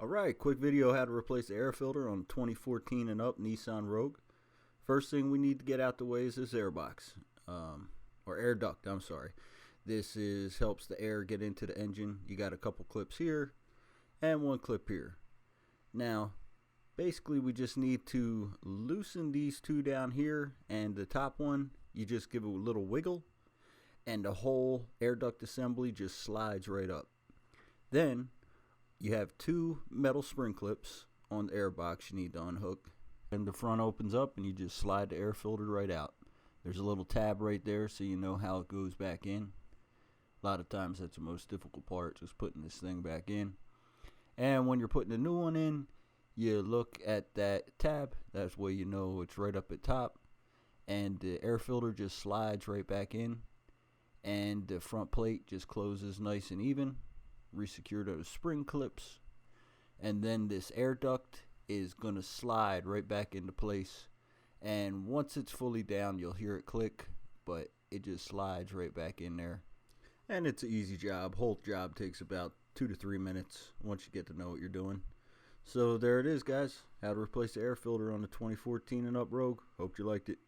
Alright, quick video how to replace the air filter on 2014 and up Nissan Rogue. First thing we need to get out the way is this air box, or air duct, I'm sorry. This helps the air get into the engine. You got a couple clips here and one clip here. Now, basically we just need to loosen these two down here, and the top one, you just give it a little wiggle and the whole air duct assembly just slides right up. Then you have two metal spring clips on the air box you need to unhook, and the front opens up and you just slide the air filter right out. There's a little tab right there so you know how it goes back in. A lot of times that's the most difficult part, just putting this thing back in. And when you're putting a new one in, you look at that tab. That's where you know it's right up at top, and the air filter just slides right back in, and the front plate just closes nice and even. Resecure those spring clips, and then this air duct is going to slide right back into place, and once it's fully down you'll hear it click, but it just slides right back in there. And it's an easy job. Whole job takes about 2 to 3 minutes once you get to know what you're doing. So there it is, guys, how to replace the air filter on the 2014 and up Rogue. Hope you liked it.